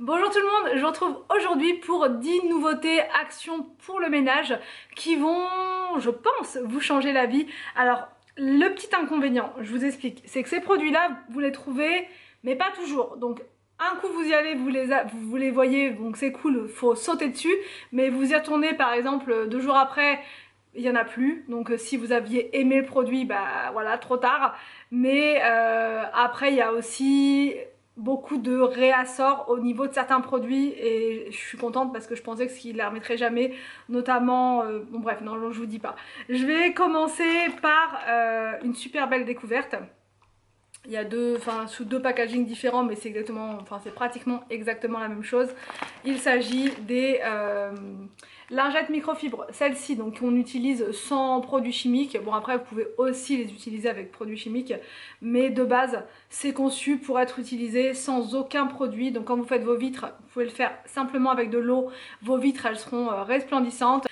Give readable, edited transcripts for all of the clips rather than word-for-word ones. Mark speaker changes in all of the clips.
Speaker 1: Bonjour tout le monde, je vous retrouve aujourd'hui pour 10 nouveautés, actions pour le ménage qui vont, je pense, vous changer la vie. Alors, le petit inconvénient, je vous explique, c'est que ces produits-là, vous les trouvez, mais pas toujours. Donc, un coup vous y allez, vous les voyez, donc c'est cool, faut sauter dessus, mais vous y retournez par exemple 2 jours après, il n'y en a plus. Donc si vous aviez aimé le produit, bah voilà, trop tard. Mais après, il y a aussi beaucoup de réassorts au niveau de certains produits et je suis contente parce que je pensais qu'ils ne les remettraient jamais, notamment, bon bref, non, je vous dis pas. Je vais commencer par une super belle découverte. Il y a sous deux packagings différents, mais c'est exactement, enfin c'est pratiquement exactement la même chose. Il s'agit des lingettes microfibres. Celles-ci, donc on utilise sans produits chimiques. Bon après vous pouvez aussi les utiliser avec produits chimiques, mais de base c'est conçu pour être utilisé sans aucun produit. Donc quand vous faites vos vitres, vous pouvez le faire simplement avec de l'eau. Vos vitres elles seront resplendissantes.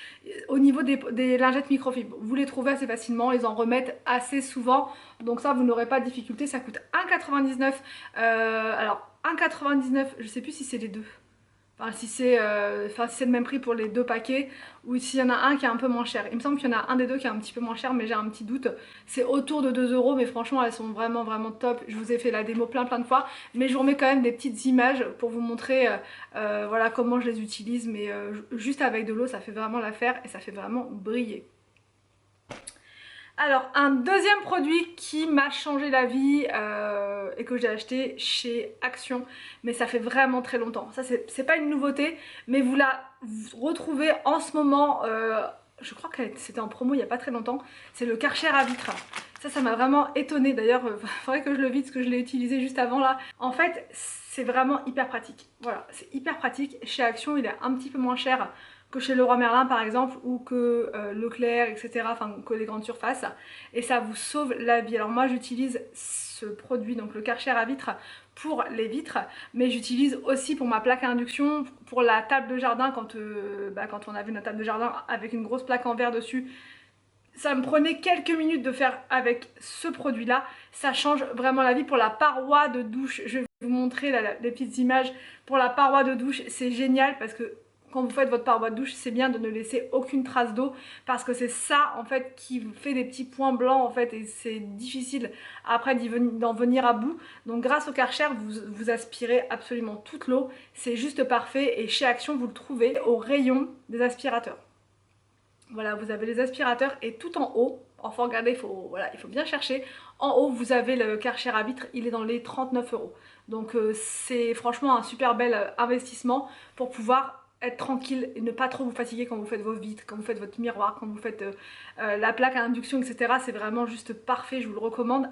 Speaker 1: Au niveau des lingettes microfibres, vous les trouvez assez facilement, ils en remettent assez souvent, donc ça vous n'aurez pas de difficulté. Ça coûte 1,99 €. Alors 1,99 €, je sais plus si c'est les deux. Enfin si c'est le même prix pour les deux paquets ou s'il y en a un qui est un peu moins cher. Il me semble qu'il y en a un des deux qui est un petit peu moins cher, mais j'ai un petit doute. C'est autour de 2 €, mais franchement elles sont vraiment top. Je vous ai fait la démo plein de fois, mais je vous remets quand même des petites images pour vous montrer voilà comment je les utilise. Mais juste avec de l'eau ça fait vraiment l'affaire et ça fait vraiment briller. Alors, un deuxième produit qui m'a changé la vie et que j'ai acheté chez Action, mais ça fait vraiment très longtemps. Ça, c'est pas une nouveauté, mais vous la retrouvez en ce moment. Je crois que c'était en promo il n'y a pas très longtemps. C'est le Karcher à vitre. Ça m'a vraiment étonnée. D'ailleurs, il faudrait que je le vide parce que je l'ai utilisé juste avant là. En fait, c'est vraiment hyper pratique. Voilà, c'est hyper pratique. Chez Action, il est un petit peu moins cher que chez Leroy Merlin par exemple, ou que Leclerc, etc., enfin que les grandes surfaces, et ça vous sauve la vie. Alors moi j'utilise ce produit, donc le Karcher à vitre, pour les vitres, mais j'utilise aussi pour ma plaque à induction, pour la table de jardin, quand on avait notre table de jardin avec une grosse plaque en verre dessus. Ça me prenait quelques minutes de faire avec ce produit là, ça change vraiment la vie. Pour la paroi de douche, je vais vous montrer là, les petites images. Pour la paroi de douche, c'est génial parce que quand vous faites votre paroi de douche, c'est bien de ne laisser aucune trace d'eau, parce que c'est ça en fait qui vous fait des petits points blancs en fait, et c'est difficile après d'en venir à bout. Donc grâce au Karcher, vous aspirez absolument toute l'eau, c'est juste parfait, et chez Action vous le trouvez au rayon des aspirateurs. Voilà, vous avez les aspirateurs et tout en haut, enfin regardez, il faut bien chercher. En haut, vous avez le Karcher à vitre, il est dans les 39 €. Donc c'est franchement un super bel investissement pour pouvoir être tranquille et ne pas trop vous fatiguer quand vous faites vos vitres, quand vous faites votre miroir, quand vous faites la plaque à induction, etc. C'est vraiment juste parfait, je vous le recommande.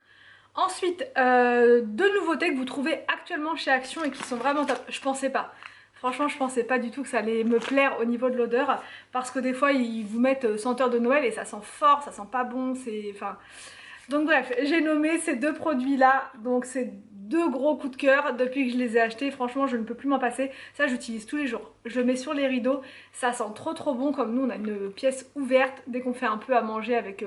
Speaker 1: Ensuite, deux nouveautés que vous trouvez actuellement chez Action et qui sont vraiment top. Je pensais pas. Franchement, je pensais pas du tout que ça allait me plaire au niveau de l'odeur, parce que des fois ils vous mettent senteur de Noël et ça sent fort, ça sent pas bon, c'est... Enfin... Donc bref, j'ai nommé ces deux produits là, donc c'est deux gros coups de cœur depuis que je les ai achetés. Franchement je ne peux plus m'en passer, ça j'utilise tous les jours. Je le mets sur les rideaux, ça sent trop bon. Comme nous on a une pièce ouverte, dès qu'on fait un peu à manger avec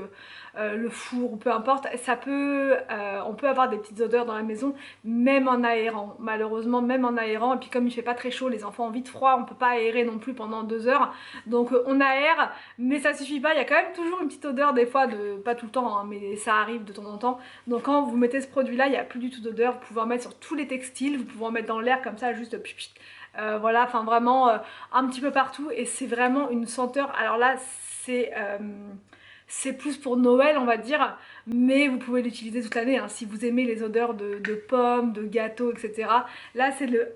Speaker 1: le four ou peu importe, on peut avoir des petites odeurs dans la maison, même en aérant, malheureusement même en aérant. Et puis comme il fait pas très chaud, les enfants ont vite froid, on peut pas aérer non plus pendant 2 heures, donc on aère, mais ça suffit pas. Il y a quand même toujours une petite odeur des fois, pas tout le temps hein, mais ça arrive de temps en temps. Donc quand vous mettez ce produit là, il n'y a plus du tout d'odeur. Vous pouvez en mettre sur tous les textiles, vous pouvez en mettre dans l'air comme ça, juste voilà, enfin vraiment un petit peu partout, et c'est vraiment une senteur. Alors là c'est plus pour Noël on va dire, mais vous pouvez l'utiliser toute l'année hein, si vous aimez les odeurs de pommes, de gâteaux, etc. Là c'est le,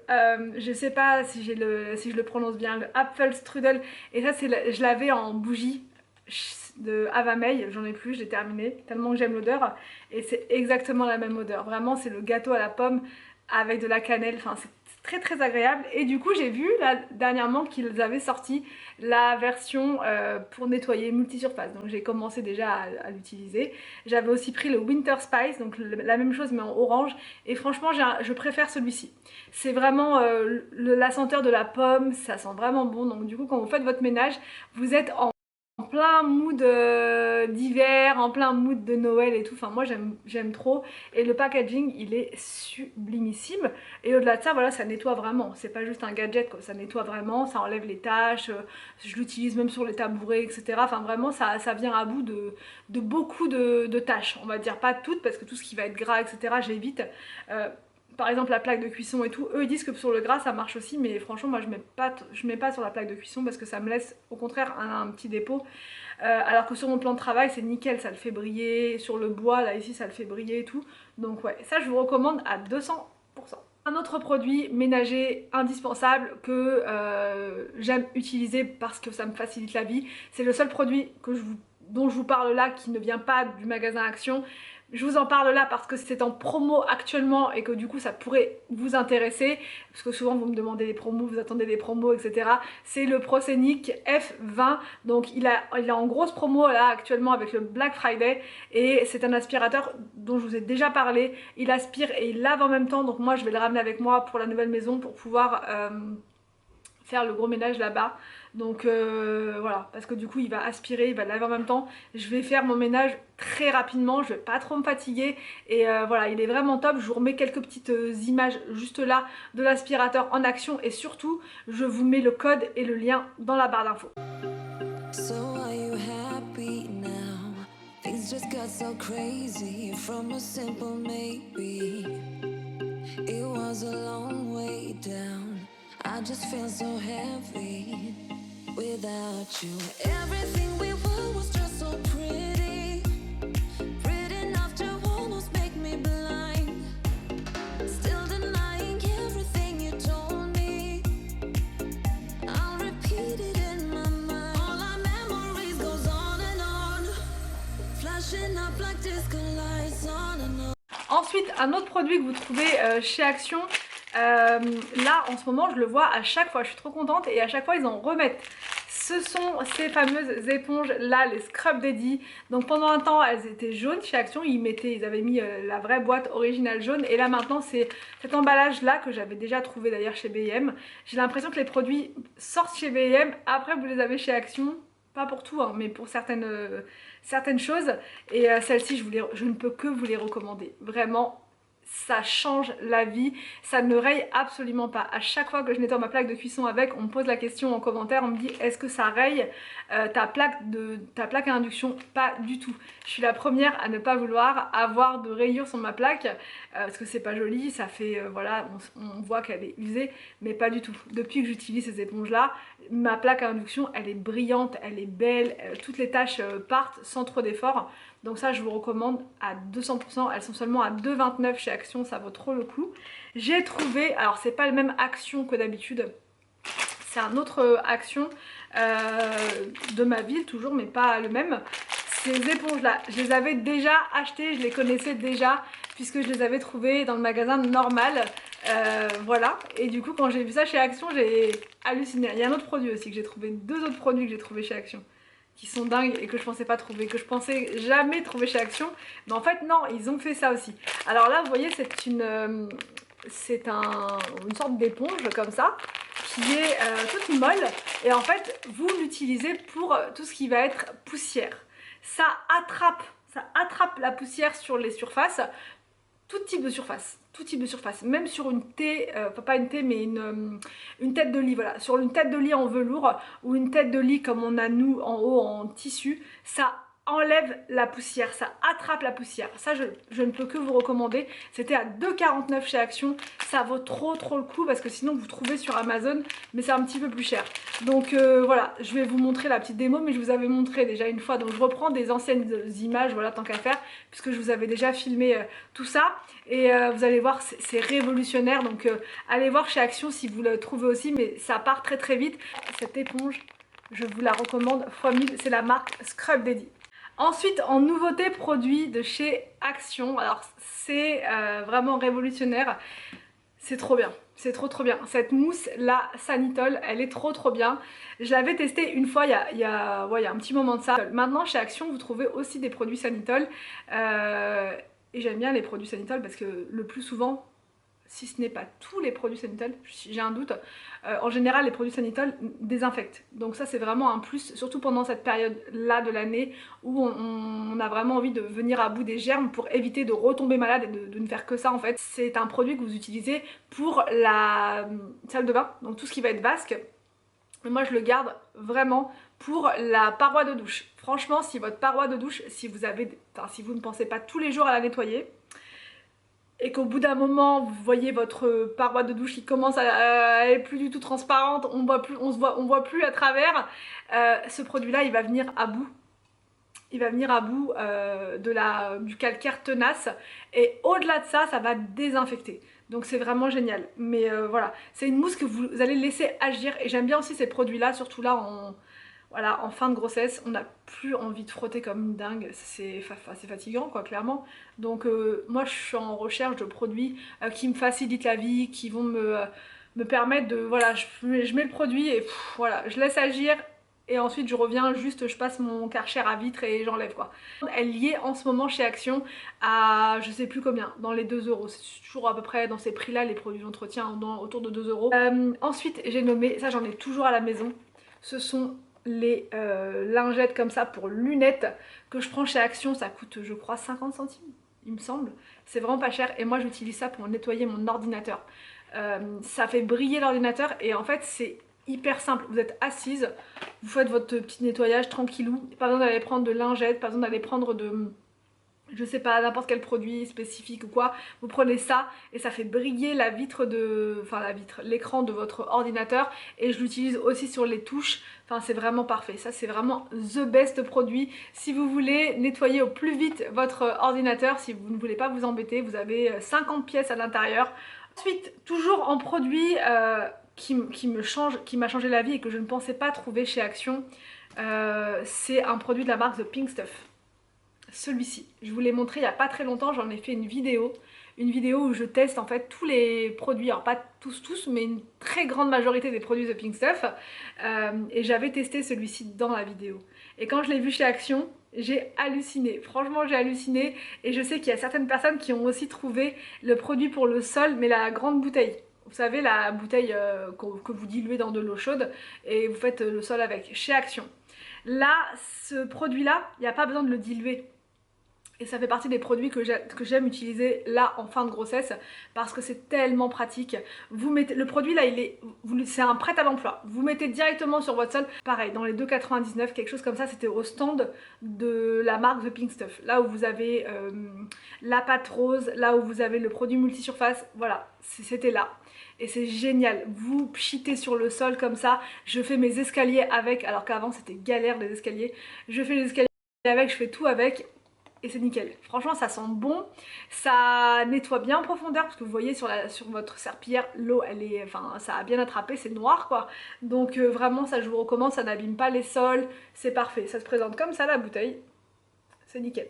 Speaker 1: je sais pas si je le prononce bien, le Apfelstrudel, et ça je l'avais en bougie de Avamey, j'en ai plus, je l'ai terminé, tellement que j'aime l'odeur, et c'est exactement la même odeur. Vraiment c'est le gâteau à la pomme avec de la cannelle, enfin c'est très agréable. Et du coup j'ai vu là dernièrement qu'ils avaient sorti la version pour nettoyer multisurface, donc j'ai commencé déjà à l'utiliser. J'avais aussi pris le Winter Spice, donc la même chose mais en orange, et franchement je préfère celui-ci. C'est vraiment la senteur de la pomme, ça sent vraiment bon. Donc du coup quand vous faites votre ménage, vous êtes en En plein mood d'hiver, en plein mood de Noël et tout, enfin moi j'aime trop, et le packaging il est sublimissime, et au-delà de ça voilà, ça nettoie vraiment, c'est pas juste un gadget quoi, ça nettoie vraiment, ça enlève les taches, je l'utilise même sur les tabourets etc, enfin vraiment ça vient à bout de beaucoup de tâches, on va dire pas toutes parce que tout ce qui va être gras etc j'évite. Par exemple la plaque de cuisson et tout, eux ils disent que sur le gras ça marche aussi, mais franchement moi je mets pas sur la plaque de cuisson parce que ça me laisse au contraire un petit dépôt, alors que sur mon plan de travail c'est nickel, ça le fait briller, sur le bois là ici ça le fait briller et tout, donc ouais ça je vous recommande à 200%. Un autre produit ménager indispensable que j'aime utiliser parce que ça me facilite la vie, c'est le seul produit dont je vous parle là qui ne vient pas du magasin Action. Je vous en parle là parce que c'est en promo actuellement et que du coup ça pourrait vous intéresser, parce que souvent vous me demandez des promos, vous attendez des promos etc. C'est le Proscenic F20, donc il est en grosse promo là actuellement avec le Black Friday, et c'est un aspirateur dont je vous ai déjà parlé, il aspire et il lave en même temps, donc moi je vais le ramener avec moi pour la nouvelle maison pour pouvoir faire le gros ménage là-bas. Donc voilà, parce que du coup il va aspirer, il va laver en même temps. Je vais faire mon ménage très rapidement, je vais pas trop me fatiguer, et voilà, il est vraiment top. Je vous remets quelques petites images juste là de l'aspirateur en action, et surtout je vous mets le code et le lien dans la barre d'infos. So are you happy now? Things just got so crazy from a simple maybe. It was a long way down. I just feel so heavy without you. Everything we were was just so pretty, pretty enough to almost make me blind. Still denying everything you told me. I'll repeat it in my mind. All our memories goes on and on, flashing up like disco lights on and on. Ensuite, un autre produit que vous trouvez chez Action, là en ce moment je le vois à chaque fois, je suis trop contente, et à chaque fois ils en remettent. Ce sont ces fameuses éponges là, les Scrub Daddy. Donc pendant un temps elles étaient jaunes chez Action, ils avaient mis la vraie boîte originale jaune, et là maintenant c'est cet emballage là que j'avais déjà trouvé d'ailleurs chez B&M. J'ai l'impression que les produits sortent chez B&M, après vous les avez chez Action. Pas pour tout, hein, mais pour certaines choses. Et celle-ci, je ne peux que vous les recommander. Vraiment, ça change la vie, ça ne raye absolument pas. À chaque fois que je nettoie ma plaque de cuisson avec, on me pose la question en commentaire, on me dit est-ce que ça raye ta plaque à induction? Pas du tout. Je suis la première à ne pas vouloir avoir de rayures sur ma plaque, parce que c'est pas joli, ça fait, voilà, on voit qu'elle est usée, mais pas du tout. Depuis que j'utilise ces éponges là, ma plaque à induction elle est brillante, elle est belle, toutes les taches partent sans trop d'efforts. Donc ça je vous recommande à 200%, elles sont seulement à 2,29 chez Action, ça vaut trop le coup. J'ai trouvé, alors c'est pas le même Action que d'habitude, c'est un autre Action de ma ville toujours, mais pas le même. Ces éponges là, je les avais déjà achetées, je les connaissais déjà puisque je les avais trouvées dans le magasin normal, voilà. Et du coup quand j'ai vu ça chez Action j'ai halluciné. Il y a un autre produit aussi que j'ai trouvé, deux autres produits que j'ai trouvé chez Action qui sont dingues et que je pensais pas trouver, que je pensais jamais trouver chez Action, mais en fait non, ils ont fait ça aussi. Alors là vous voyez c'est une sorte d'éponge comme ça qui est toute molle, et en fait vous l'utilisez pour tout ce qui va être poussière. Ça attrape la poussière sur les surfaces, tout type de surface, même sur une thé, pas une thé mais une tête de lit, voilà, sur une tête de lit en velours ou une tête de lit comme on a nous en haut en tissu, ça enlève la poussière, ça attrape la poussière. Ça je ne peux que vous recommander. C'était à 2,49 chez Action, ça vaut trop le coup parce que sinon vous trouvez sur Amazon mais c'est un petit peu plus cher. Donc voilà, je vais vous montrer la petite démo, mais je vous avais montré déjà une fois, donc je reprends des anciennes images, voilà, tant qu'à faire, puisque je vous avais déjà filmé tout ça, et vous allez voir c'est révolutionnaire, donc allez voir chez Action si vous le trouvez aussi, mais ça part très vite. Cette éponge je vous la recommande fois 1000, c'est la marque Scrub Daddy. Ensuite, en nouveauté produit de chez Action, alors c'est vraiment révolutionnaire, c'est trop bien, c'est trop bien. Cette mousse, la Sanitol, elle est trop bien. Je l'avais testée une fois il y a un petit moment de ça. Maintenant chez Action, vous trouvez aussi des produits Sanitol, et j'aime bien les produits Sanitol parce que le plus souvent, si ce n'est pas tous les produits Sanitol, j'ai un doute, en général les produits Sanitol désinfectent. Donc ça c'est vraiment un plus, surtout pendant cette période-là de l'année où on a vraiment envie de venir à bout des germes pour éviter de retomber malade et de ne faire que ça en fait. C'est un produit que vous utilisez pour la salle de bain, donc tout ce qui va être vasque. Mais moi je le garde vraiment pour la paroi de douche. Franchement, si votre paroi de douche, si vous ne pensez pas tous les jours à la nettoyer, et qu'au bout d'un moment vous voyez votre paroi de douche qui commence à être plus du tout transparente, on voit plus à travers, ce produit là il va venir à bout. Il va venir à bout du calcaire tenace, et au-delà de ça, ça va désinfecter. Donc c'est vraiment génial. Mais voilà, c'est une mousse que vous allez laisser agir, et j'aime bien aussi ces produits là, surtout là voilà, en fin de grossesse, on n'a plus envie de frotter comme une dingue, c'est fatigant quoi, clairement. Donc moi je suis en recherche de produits qui me facilitent la vie, qui vont me permettre de, voilà, je mets le produit et voilà, je laisse agir. Et ensuite je reviens, juste je passe mon Karcher à vitre et j'enlève quoi. Elle y est en ce moment chez Action à je sais plus combien, dans les 2 euros. C'est toujours à peu près dans ces prix là les produits d'entretien, autour de 2 euros. Ensuite j'ai nommé, ça j'en ai toujours à la maison, ce sont les lingettes comme ça pour lunettes que je prends chez Action. Ça coûte je crois 50 centimes il me semble, c'est vraiment pas cher, et moi j'utilise ça pour nettoyer mon ordinateur. Ça fait briller l'ordinateur et en fait c'est hyper simple. Vous êtes assise, vous faites votre petit nettoyage tranquillou, pas besoin d'aller prendre de lingettes, pas besoin d'aller prendre de, je sais pas, n'importe quel produit spécifique ou quoi. Vous prenez ça et ça fait briller la vitre l'écran de votre ordinateur, et je l'utilise aussi sur les touches. Enfin c'est vraiment parfait, ça c'est vraiment the best produit si vous voulez nettoyer au plus vite votre ordinateur, si vous ne voulez pas vous embêter. Vous avez 50 pièces à l'intérieur. Ensuite, toujours en produit qui m'a changé la vie et que je ne pensais pas trouver chez Action, c'est un produit de la marque The Pink Stuff. Celui-ci, je vous l'ai montré il n'y a pas très longtemps, j'en ai fait une vidéo où je teste en fait tous les produits, alors pas tous, mais une très grande majorité des produits The Pink Stuff, et j'avais testé celui-ci dans la vidéo. Et quand je l'ai vu chez Action, j'ai halluciné, franchement j'ai halluciné, et je sais qu'il y a certaines personnes qui ont aussi trouvé le produit pour le sol, mais la grande bouteille. Vous savez, la bouteille que vous diluez dans de l'eau chaude et vous faites le sol avec, chez Action. Là, ce produit-là, il n'y a pas besoin de le diluer. Et ça fait partie des produits que j'aime utiliser là en fin de grossesse, parce que c'est tellement pratique. Vous mettez le produit là, c'est un prêt à l'emploi. Vous mettez directement sur votre sol. Pareil, dans les 2,99, quelque chose comme ça, c'était au stand de la marque The Pink Stuff. Là où vous avez la pâte rose, là où vous avez le produit multisurface, voilà, c'était là. Et c'est génial, vous pchitez sur le sol comme ça. Je fais mes escaliers avec, alors qu'avant c'était galère les escaliers. Je fais les escaliers avec, je fais tout avec. Et c'est nickel. Franchement ça sent bon, ça nettoie bien en profondeur, parce que vous voyez sur votre serpillière, l'eau elle est, enfin ça a bien attrapé, c'est noir quoi. Donc vraiment ça je vous recommande, ça n'abîme pas les sols, c'est parfait. Ça se présente comme ça la bouteille, c'est nickel.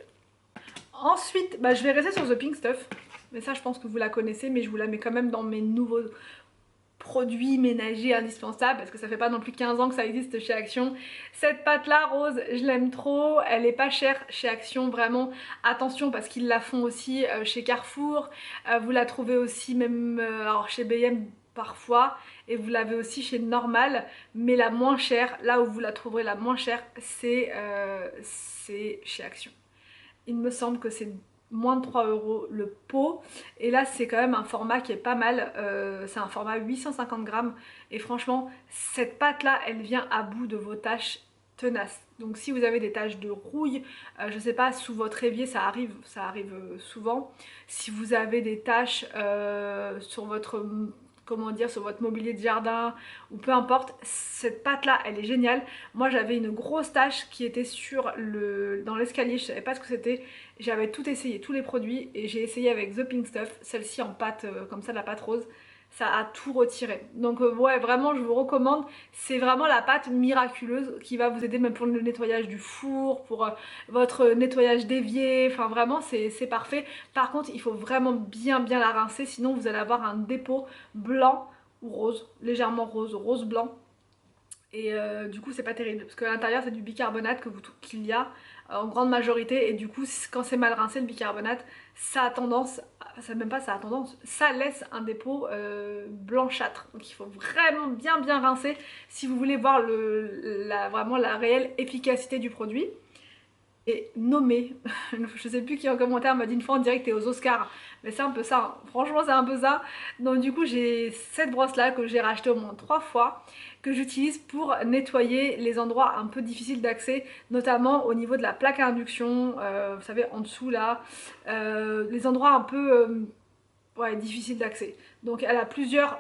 Speaker 1: Ensuite je vais rester sur The Pink Stuff, mais ça je pense que vous la connaissez, mais je vous la mets quand même dans mes nouveaux produits ménagers indispensables, parce que ça fait pas non plus 15 ans que ça existe chez Action. Cette pâte là rose, je l'aime trop, elle est pas chère chez Action, vraiment attention, parce qu'ils la font aussi chez Carrefour, vous la trouvez aussi même alors chez B&M parfois, et vous l'avez aussi chez Normal, mais la moins chère, là où vous la trouverez la moins chère, c'est chez Action. Il me semble que c'est moins de 3 euros le pot, et là c'est quand même un format qui est pas mal, c'est un format 850 grammes, et franchement cette pâte là elle vient à bout de vos taches tenaces. Donc si vous avez des taches de rouille, je sais pas, sous votre évier, ça arrive souvent, si vous avez des taches sur votre, comment dire, sur votre mobilier de jardin ou peu importe, cette pâte là elle est géniale. Moi j'avais une grosse tache qui était dans l'escalier, je savais pas ce que c'était, j'avais tout essayé, tous les produits, et j'ai essayé avec The Pink Stuff, celle-ci en pâte comme ça, de la pâte rose, ça a tout retiré. Donc ouais, vraiment je vous recommande, c'est vraiment la pâte miraculeuse qui va vous aider même pour le nettoyage du four, pour votre nettoyage d'évier, enfin vraiment c'est parfait. Par contre il faut vraiment bien la rincer, sinon vous allez avoir un dépôt blanc ou rose, légèrement rose blanc, et du coup c'est pas terrible, parce qu'à l'intérieur c'est du bicarbonate qu'il y a en grande majorité, et du coup quand c'est mal rincé le bicarbonate, ça a tendance, c'est même pas ça a tendance, ça laisse un dépôt blanchâtre. Donc il faut vraiment bien rincer si vous voulez voir vraiment la réelle efficacité du produit. Et nommé, je sais plus qui en commentaire m'a dit une fois on dirait que t'es aux Oscars, mais c'est un peu ça, hein. Franchement c'est un peu ça. Donc du coup j'ai cette brosse là que j'ai racheté au moins 3 fois, que j'utilise pour nettoyer les endroits un peu difficiles d'accès, notamment au niveau de la plaque à induction, vous savez en dessous là, les endroits un peu ouais, difficiles d'accès. Donc elle a plusieurs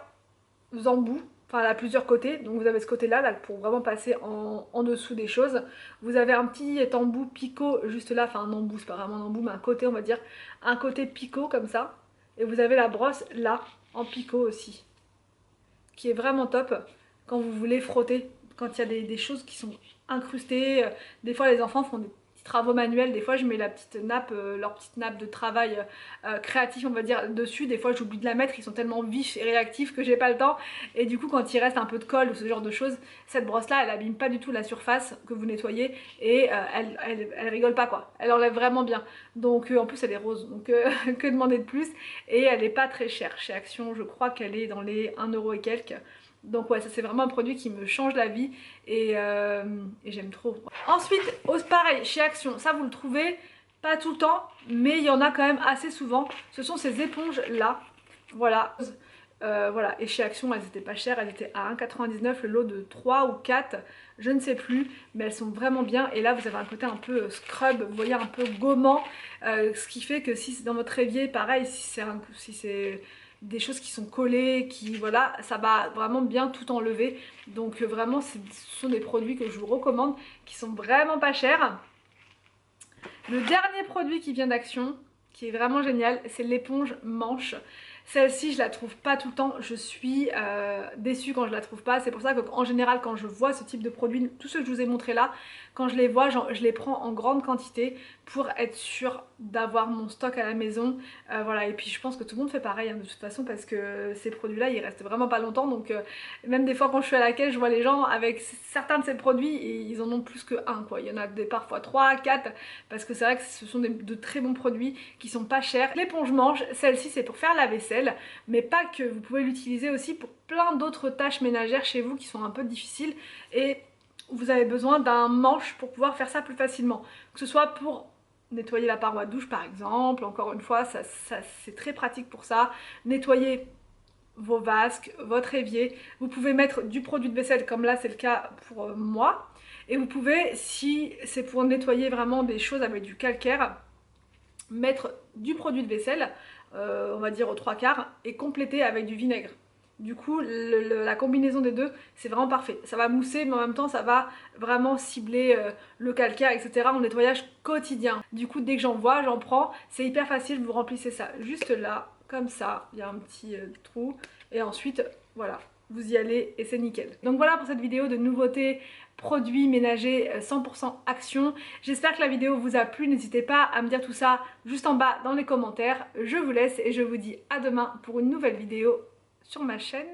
Speaker 1: embouts. Enfin, elle a plusieurs côtés, donc vous avez ce côté-là là, pour vraiment passer en dessous des choses. Vous avez un petit embout picot juste là, enfin un embout, c'est pas vraiment un embout, mais un côté, on va dire, un côté picot comme ça. Et vous avez la brosse là, en picot aussi, qui est vraiment top quand vous voulez frotter, quand il y a des choses qui sont incrustées. Des fois les enfants font des petits travaux manuels, des fois je mets la petite nappe, leur petite nappe de travail créatif on va dire dessus, des fois j'oublie de la mettre, ils sont tellement vifs et réactifs que j'ai pas le temps, et du coup quand il reste un peu de colle ou ce genre de choses, cette brosse là elle abîme pas du tout la surface que vous nettoyez, et elle rigole pas quoi, elle enlève vraiment bien. Donc en plus elle est rose, donc que demander de plus, et elle est pas très chère chez Action, je crois qu'elle est dans les 1 € et quelques. Donc ouais, ça c'est vraiment un produit qui me change la vie, et j'aime trop. Ensuite, pareil, chez Action, ça vous le trouvez pas tout le temps, mais il y en a quand même assez souvent. Ce sont ces éponges là, voilà. Voilà, et chez Action elles étaient pas chères, elles étaient à 1,99 le lot de 3 ou 4, je ne sais plus, mais elles sont vraiment bien. Et là vous avez un côté un peu scrub, vous voyez, un peu gommant, ce qui fait que si c'est dans votre évier, pareil, si c'est des choses qui sont collées, qui voilà, ça va vraiment bien tout enlever. Donc vraiment ce sont des produits que je vous recommande, qui sont vraiment pas chers. Le dernier produit qui vient d'Action, qui est vraiment génial, c'est l'éponge manche. Celle-ci je la trouve pas tout le temps, je suis déçue quand je la trouve pas. C'est pour ça qu'en général quand je vois ce type de produit, tous ceux que je vous ai montrés là, quand je les vois, je les prends en grande quantité pour être sûre d'avoir mon stock à la maison. Voilà, et puis je pense que tout le monde fait pareil hein, de toute façon, parce que ces produits là ils restent vraiment pas longtemps. Donc même des fois quand je suis à la caisse, je vois les gens avec certains de ces produits et ils en ont plus que un quoi. Il y en a parfois 3, 4, parce que c'est vrai que ce sont de très bons produits qui sont pas chers. L'éponge manche, celle-ci c'est pour faire la vaisselle, mais pas que, vous pouvez l'utiliser aussi pour plein d'autres tâches ménagères chez vous qui sont un peu difficiles, et vous avez besoin d'un manche pour pouvoir faire ça plus facilement, que ce soit pour nettoyer la paroi de douche par exemple. Encore une fois, ça c'est très pratique pour ça. Nettoyer vos vasques, votre évier, vous pouvez mettre du produit de vaisselle comme là c'est le cas pour moi, et vous pouvez, si c'est pour nettoyer vraiment des choses avec du calcaire, mettre du produit de vaisselle, on va dire aux 3/4, et compléter avec du vinaigre. Du coup la combinaison des deux c'est vraiment parfait, ça va mousser mais en même temps ça va vraiment cibler le calcaire etc. en nettoyage quotidien. Du coup dès que j'en vois j'en prends, c'est hyper facile, vous remplissez ça juste là comme ça, il y a un petit trou, et ensuite voilà, vous y allez et c'est nickel. Donc voilà pour cette vidéo de nouveautés produits ménagers 100% Action. J'espère que la vidéo vous a plu, n'hésitez pas à me dire tout ça juste en bas dans les commentaires. Je vous laisse et je vous dis à demain pour une nouvelle vidéo sur ma chaîne.